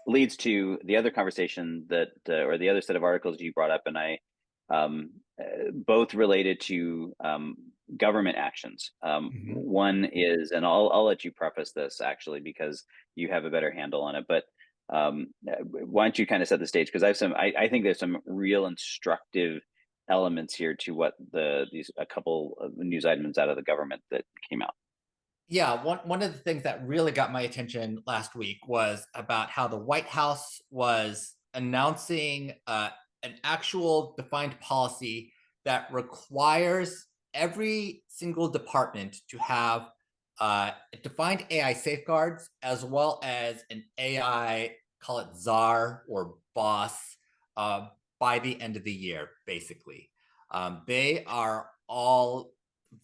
leads to the other conversation that, or the other set of articles you brought up, and I, both related to government actions. Mhm. One is, and I'll let you preface this actually because you have a better handle on it. But why don't you kind of set the stage? Because I think there's some real instructive elements here to what these a couple of news items out of the government that came out. Yeah, one of the things that really got my attention last week was about how the White House was announcing an actual defined policy that requires every single department to have defined AI safeguards as well as an AI, call it czar or boss, uh, by the end of the year, basically. They are all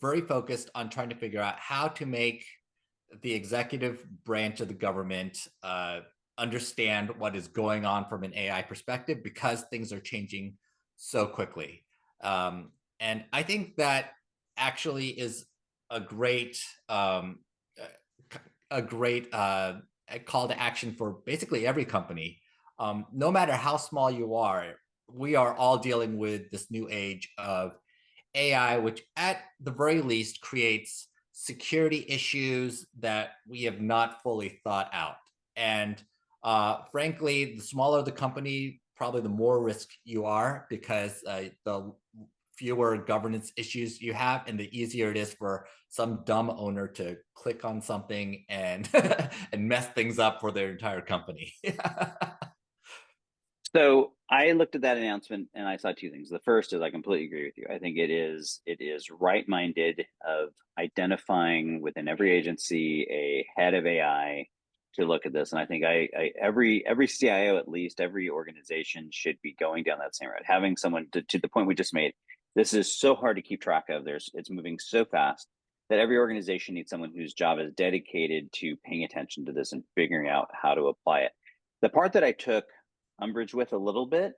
very focused on trying to figure out how to make the executive branch of the government understand what is going on from an AI perspective because things are changing so quickly. And I think that actually is a great a great call to action for basically every company. No matter how small you are, we are all dealing with this new age of AI, which at the very least creates security issues that we have not fully thought out. And frankly, the smaller the company, probably the more risk you are because the fewer governance issues you have and the easier it is for some dumb owner to click on something and and mess things up for their entire company. So I looked at that announcement and I saw two things. The first is I completely agree with you. I think it is right-minded of identifying within every agency a head of AI to look at this. And I think every CIO, at least every organization, should be going down that same route. Having someone to the point we just made. This is so hard to keep track of. It's moving so fast that every organization needs someone whose job is dedicated to paying attention to this and figuring out how to apply it. The part that I took umbrage with a little bit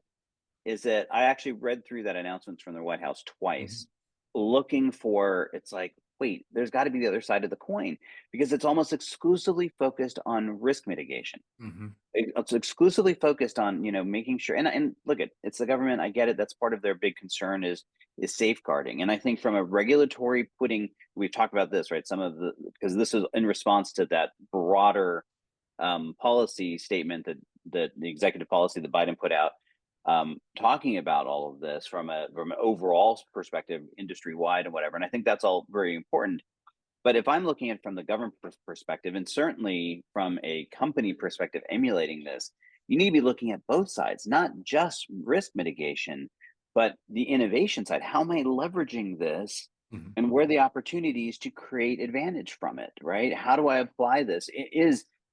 is that I actually read through that announcement from the White House Mhm. twice, looking for it's like, wait, there's got to be the other side of the coin because it's almost exclusively focused on risk mitigation. Mhm. It's exclusively focused on making sure and look at it's the government. I get it. That's part of their big concern is safeguarding. And I think from a regulatory putting, we've talked about this, right? Some of the because this is in response to that broader policy statement that the executive policy that Biden put out, talking about all of this from an overall perspective, industry wide and whatever. And I think that's all very important. But if I'm looking at it from the government perspective, and certainly from a company perspective, emulating this, you need to be looking at both sides, not just risk mitigation, but the innovation side. How am I leveraging this? Mhm. And where are the opportunities to create advantage from it, right? How do I apply this?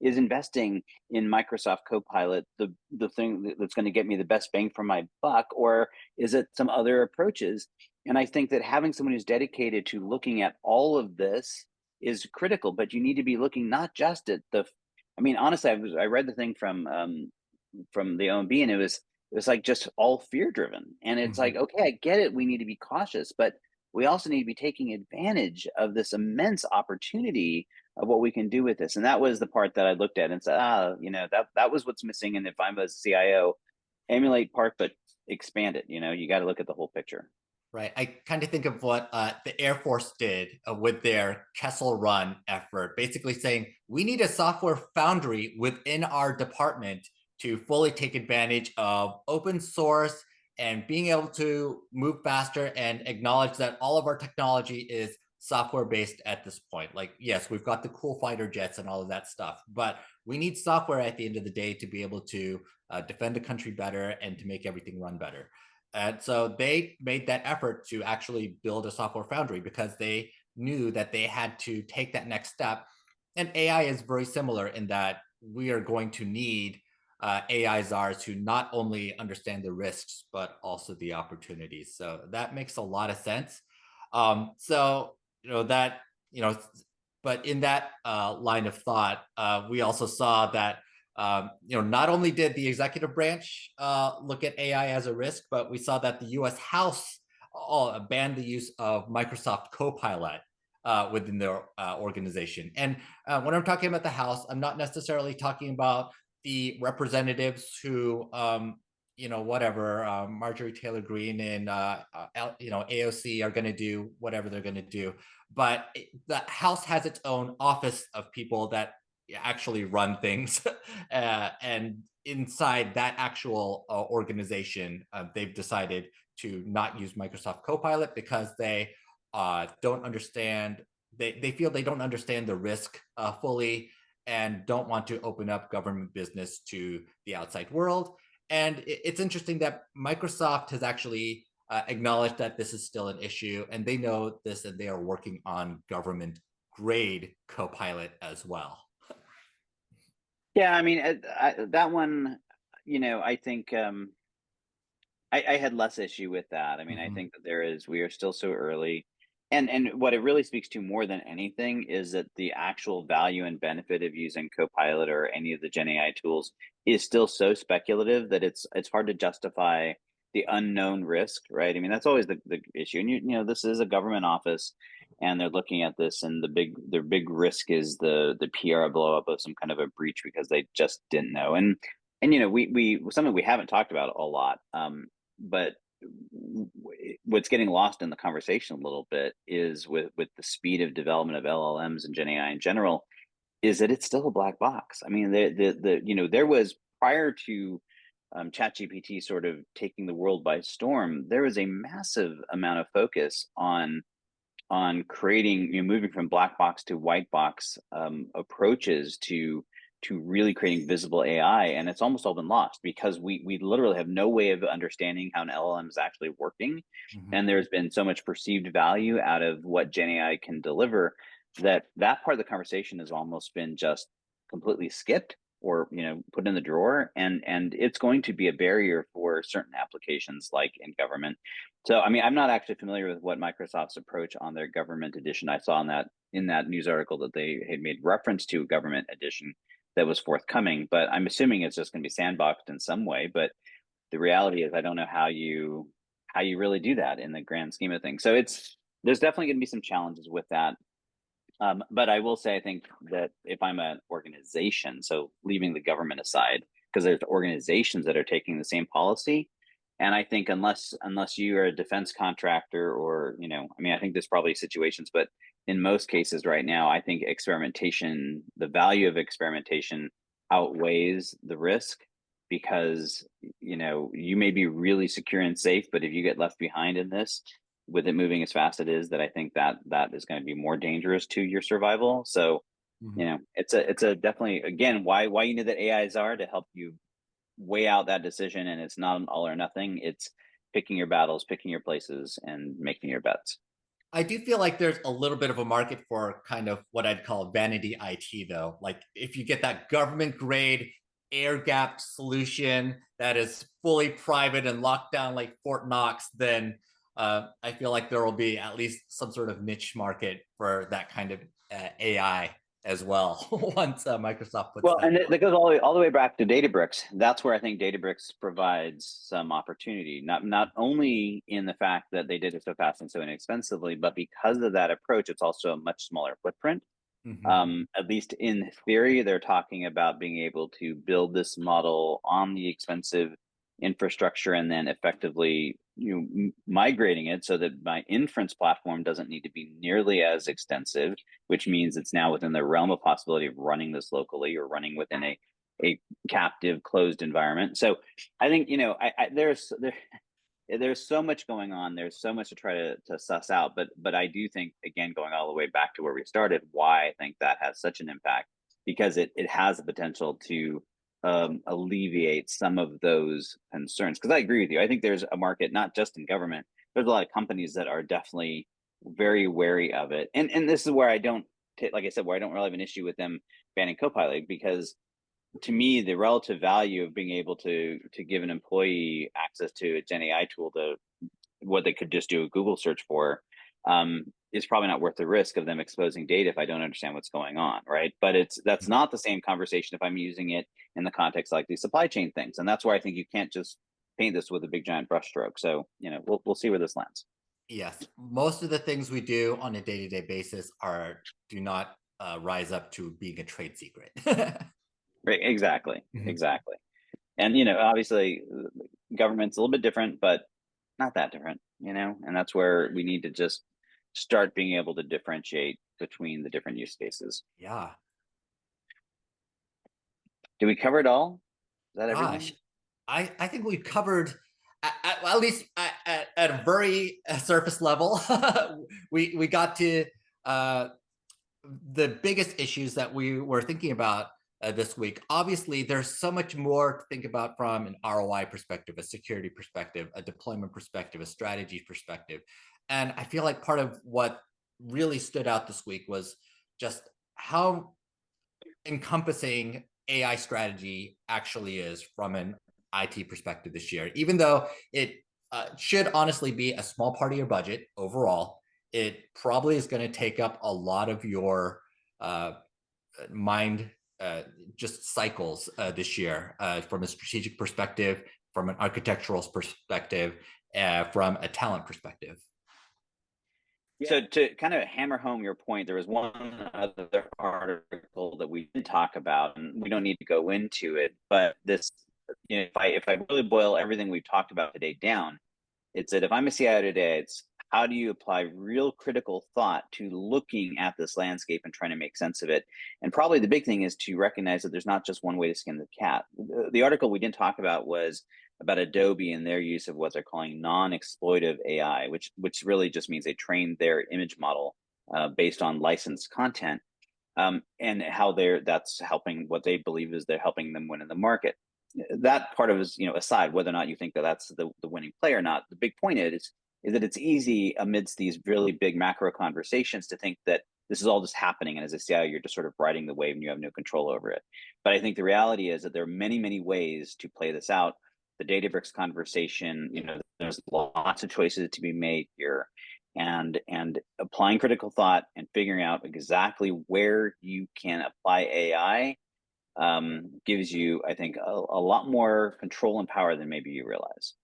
Is investing in Microsoft CoPilot the thing that's going to get me the best bang for my buck, or is it some other approaches? And I think that having someone who's dedicated to looking at all of this is critical, but you need to be looking not just at I mean, honestly, I read the thing from the OMB, and it was like just all fear driven. And it's Mhm. like, okay, I get it. We need to be cautious, but we also need to be taking advantage of this immense opportunity of what we can do with this. And that was the part that I looked at and said, that was what's missing. And if I'm a CIO, emulate part, but expand it. You got to look at the whole picture. Right. I kind of think of what the Air Force did with their Kessel Run effort, basically saying we need a software foundry within our department to fully take advantage of open source and being able to move faster and acknowledge that all of our technology is software based at this point. Like, yes, we've got the cool fighter jets and all of that stuff, but we need software at the end of the day to be able to defend the country better and to make everything run better. And so they made that effort to actually build a software foundry because they knew that they had to take that next step. And AI is very similar in that we are going to need AI czars who not only understand the risks, but also the opportunities. So that makes a lot of sense. So, that, you know, but in that line of thought, we also saw that not only did the executive branch look at AI as a risk, but we saw that the U.S. House banned the use of Microsoft CoPilot within their organization. And when I'm talking about the House, I'm not necessarily talking about the representatives who, whatever, Marjorie Taylor Greene and, AOC are going to do whatever they're going to do. But the House has its own office of people that actually run things. And inside that actual organization, they've decided to not use Microsoft Copilot because they don't understand. They feel they don't understand the risk fully and don't want to open up government business to the outside world. And it's interesting that Microsoft has actually acknowledged that this is still an issue, and they know this, and they are working on government grade Copilot as well. Yeah, I mean, that one, I think I had less issue with that. I mean, I Mhm. think that we are still so early. And what it really speaks to more than anything is that the actual value and benefit of using Copilot or any of the Gen AI tools is still so speculative that it's hard to justify the unknown risk, right? I mean, that's always the issue. And this is a government office and they're looking at this, and their big risk is the PR blow up of some kind of a breach because they just didn't know. And we something we haven't talked about a lot. But what's getting lost in the conversation a little bit is with the speed of development of LLMs and Gen AI in general, is that it's still a black box. I mean, there was prior to ChatGPT sort of taking the world by storm, there was a massive amount of focus on moving from black box to white box approaches to really creating visible AI, and it's almost all been lost because we literally have no way of understanding how an LLM is actually working, Mhm. and there's been so much perceived value out of what Gen AI can deliver that part of the conversation has almost been just completely skipped or put in the drawer, and it's going to be a barrier for certain applications like in government. So, I mean, I'm not actually familiar with what Microsoft's approach on their government edition. I saw in that news article that they had made reference to a government edition that was forthcoming, but I'm assuming it's just going to be sandboxed in some way. But the reality is, I don't know how you really do that in the grand scheme of things. So there's definitely going to be some challenges with that. But I will say, I think that if I'm an organization, so leaving the government aside, because there's organizations that are taking the same policy, and I think unless you are a defense contractor or I mean, I think there's probably situations, but in most cases right now, I think the value of experimentation outweighs the risk because you may be really secure and safe, but if you get left behind in this, with it moving as fast as it is, that I think that is going to be more dangerous to your survival. So, Mhm. it's a definitely, again, why you need that AIs are to help you weigh out that decision, and it's not an all or nothing. It's picking your battles, picking your places, and making your bets. I do feel like there's a little bit of a market for kind of what I'd call vanity IT, though. Like if you get that government grade air gap solution that is fully private and locked down like Fort Knox, then I feel like there will be at least some sort of niche market for that kind of AI as well once Microsoft puts Well, that and out. that goes all the way back to Databricks. That's where I think Databricks provides some opportunity, not only in the fact that they did it so fast and so inexpensively, but because of that approach, it's also a much smaller footprint. Mhm. At least in theory, they're talking about being able to build this model on the expensive infrastructure and then effectively migrating it so that my inference platform doesn't need to be nearly as extensive, which means it's now within the realm of possibility of running this locally or running within a captive closed environment. So I think there's so much going on. There's so much to try to suss out. But I do think, again, going all the way back to where we started, why I think that has such an impact, because it has the potential to alleviate some of those concerns. Because I agree with you. I think there's a market not just in government. There's a lot of companies that are definitely very wary of it, and this is where I don't like I said, where I don't really have an issue with them banning Copilot, because to me, the relative value of being able to give an employee access to a Gen AI tool to what they could just do a Google search for is probably not worth the risk of them exposing data if I don't understand what's going on, right? But that's not the same conversation if I'm using it in the context like these supply chain things, and that's where I think you can't just paint this with a big giant brushstroke. So we'll see where this lands. Yes, most of the things we do on a day-to-day basis are do not rise up to being a trade secret. Right, exactly, Mhm. exactly. And obviously, government's a little bit different, but not that different. And that's where we need to just start being able to differentiate between the different use cases. Yeah. Do we cover it all? Is that Gosh, everything? I think we've covered at least at a very surface level. We got to uh, the biggest issues that we were thinking about this week. Obviously, there's so much more to think about from an ROI perspective, a security perspective, a deployment perspective, a strategy perspective. And I feel like part of what really stood out this week was just how encompassing AI strategy actually is from an IT perspective this year. Even though it should honestly be a small part of your budget overall, it probably is going to take up a lot of your uh, mind just cycles this year from a strategic perspective, from an architectural perspective, from a talent perspective. So to kind of hammer home your point, there was one other article that we didn't talk about, and we don't need to go into it. But this, if I really boil everything we've talked about today down, it's that if I'm a CIO today, it's how do you apply real critical thought to looking at this landscape and trying to make sense of it? And probably the big thing is to recognize that there's not just one way to skin the cat. The article we didn't talk about was about Adobe and their use of what they're calling non-exploitive AI, which really just means they trained their image model based on licensed content, and how that's helping what they believe is they're helping them win in the market. That part of is aside whether or not you think that that's the winning play or not. The big point is that it's easy amidst these really big macro conversations to think that this is all just happening, and as a CIO, you're just sort of riding the wave and you have no control over it. But I think the reality is that there are many ways to play this out. The Databricks conversation, there's lots of choices to be made here, and applying critical thought and figuring out exactly where you can apply AI gives you, I think, a lot more control and power than maybe you realize.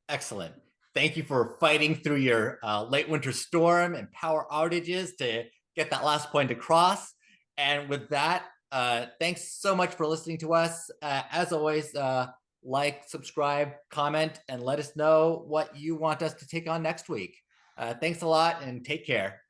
Excellent. Thank you for fighting through your late winter storm and power outages to get that last point across. And with that, thanks so much for listening to us. As always, like, subscribe, comment, and let us know what you want us to take on next week. Thanks a lot and take care.